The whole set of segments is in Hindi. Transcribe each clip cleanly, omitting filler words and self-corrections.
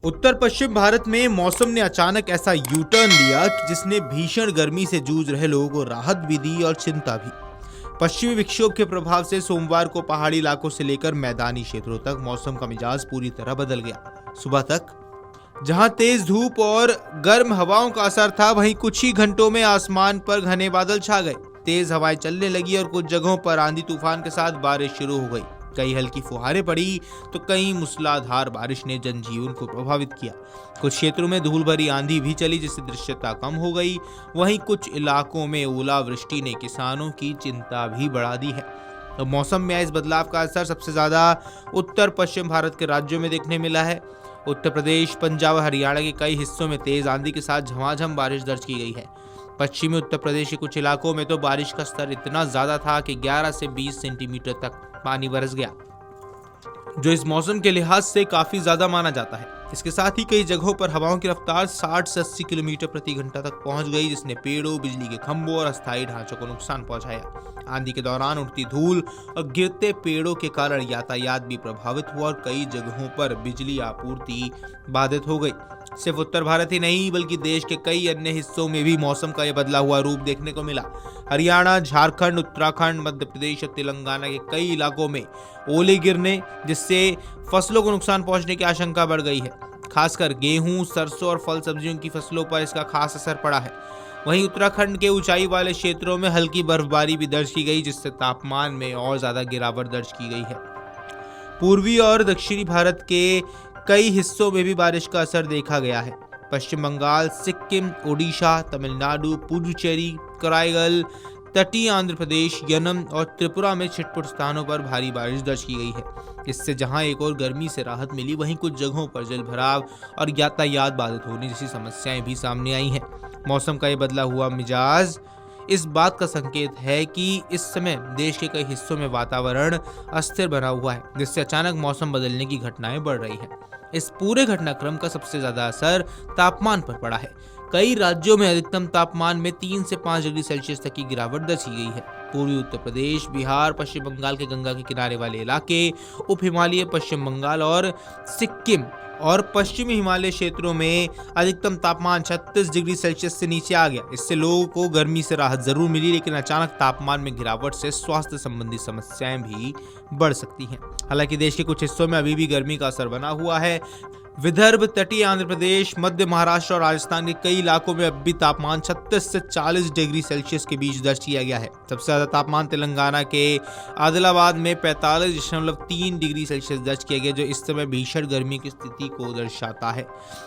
उत्तर पश्चिम भारत में मौसम ने अचानक ऐसा यू टर्न लिया कि जिसने भीषण गर्मी से जूझ रहे लोगों को राहत भी दी और चिंता भी। पश्चिमी विक्षोभ के प्रभाव से सोमवार को पहाड़ी इलाकों से लेकर मैदानी क्षेत्रों तक मौसम का मिजाज पूरी तरह बदल गया। सुबह तक जहां तेज धूप और गर्म हवाओं का असर था, वहीं कुछ ही घंटों में आसमान पर घने बादल छा गए। तेज हवाएं चलने लगी और कुछ जगहों पर आंधी तूफान के साथ बारिश शुरू हो गई। कई हल्की फुहारें पड़ी तो कई मूसलाधार बारिश ने जनजीवन को प्रभावित किया। कुछ क्षेत्रों में धूल भरी आंधी भी चली, जिससे दृश्यता कम हो गई। वहीं कुछ इलाकों में ओलावृष्टि ने किसानों की चिंता भी बढ़ा दी है। तो मौसम में इस बदलाव का असर सबसे ज्यादा उत्तर पश्चिम भारत के राज्यों में देखने मिला है। उत्तर प्रदेश, पंजाब और हरियाणा के कई हिस्सों में तेज आंधी के साथ झमाझम बारिश दर्ज की गई है। पश्चिमी उत्तर प्रदेश के कुछ इलाकों में तो बारिश का स्तर इतना ज्यादा था कि 11 से 20 सेंटीमीटर तक पानी बरस गया, जो इस मौसम के लिहाज से काफी ज्यादा माना जाता है। इसके साथ ही कई जगहों पर हवाओं की रफ्तार 60 से 80 किलोमीटर प्रति घंटा तक पहुंच गई, जिसने पेड़ों, बिजली के खंभों और अस्थायी ढांचों को नुकसान पहुंचाया। आंधी के दौरान उड़ती धूल और गिरते पेड़ों के कारण यातायात भी प्रभावित हुआ और कई जगहों पर बिजली आपूर्ति बाधित हो गई। सिर्फ उत्तर भारत ही नहीं, बल्कि देश के कई अन्य हिस्सों में भी मौसम का यह बदला हुआ रूप देखने को मिला। हरियाणा, झारखंड, उत्तराखंड, मध्य प्रदेश और तेलंगाना के कई इलाकों में ओले गिरने, जिससे फसलों को नुकसान पहुंचने की आशंका बढ़ गई है। खासकर गेहूं, सरसों और फल सब्जियों की फसलों पर इसका खास असर पड़ा है। वहीं उत्तराखंड के ऊंचाई वाले क्षेत्रों में हल्की बर्फबारी भी दर्ज की गई, जिससे तापमान में और ज्यादा गिरावट दर्ज की गई है। पूर्वी और दक्षिणी भारत के कई हिस्सों में भी बारिश का असर देखा गया है। पश्चिम बंगाल, सिक्किम, ओडिशा, तमिलनाडु, पुडुचेरी, कराईगल, तटीय आंध्र प्रदेश, यनम और त्रिपुरा में छिटपुट स्थानों पर भारी बारिश दर्ज की गई है। इससे जहां एक और गर्मी से राहत मिली, वहीं कुछ जगहों पर जलभराव और यातायात बाधित होने जैसी समस्याएं भी सामने आई हैं। मौसम का ये बदला हुआ मिजाज इस बात का संकेत है कि इस समय देश के कई हिस्सों में वातावरण अस्थिर बना हुआ है, जिससे अचानक मौसम बदलने की घटनाएं बढ़ रही हैं। इस पूरे घटनाक्रम का सबसे ज्यादा असर तापमान पर पड़ा है। कई राज्यों में अधिकतम तापमान में 3 से 5 डिग्री सेल्सियस तक की गिरावट दर्ज की गई है। पूर्वी उत्तर प्रदेश, बिहार, पश्चिम बंगाल के गंगा के किनारे वाले इलाके, उप हिमालय पश्चिम बंगाल और सिक्किम और पश्चिमी हिमालय क्षेत्रों में अधिकतम तापमान 36 डिग्री सेल्सियस से नीचे आ गया। इससे लोगों को गर्मी से राहत जरूर मिली, लेकिन अचानक तापमान में गिरावट से स्वास्थ्य संबंधी समस्याएं भी बढ़ सकती हैं। हालांकि देश के कुछ हिस्सों में अभी भी गर्मी का असर बना हुआ है। विदर्भ, तटीय आंध्र प्रदेश, मध्य महाराष्ट्र और राजस्थान के कई इलाकों में अब भी तापमान 36 से 40 डिग्री सेल्सियस के बीच दर्ज किया गया है। सबसे ज्यादा तापमान तेलंगाना के आदिलाबाद में 45.3 डिग्री सेल्सियस दर्ज किया गया, जो इस समय भीषण गर्मी की स्थिति को दर्शाता है।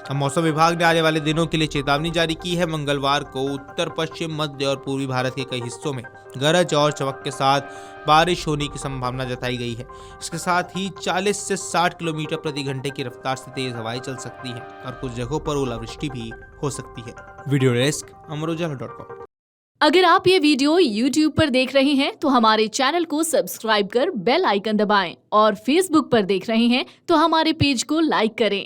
अब मौसम विभाग ने आने वाले दिनों के लिए चेतावनी जारी की है। मंगलवार को उत्तर पश्चिम, मध्य और पूर्वी भारत के कई हिस्सों में गरज और चमक के साथ बारिश होने की संभावना जताई गई है। इसके साथ ही 40 से 60 किलोमीटर प्रति घंटे की रफ्तार से तेज हवाएं चल सकती हैं और कुछ जगहों पर ओलावृष्टि भी हो सकती है। Video desk Amarujala dot com. अगर आप ये वीडियो YouTube पर देख रहे हैं तो हमारे चैनल को सब्सक्राइब कर बेल आइकन दबाएं और Facebook पर देख रहे हैं तो हमारे पेज को लाइक करें।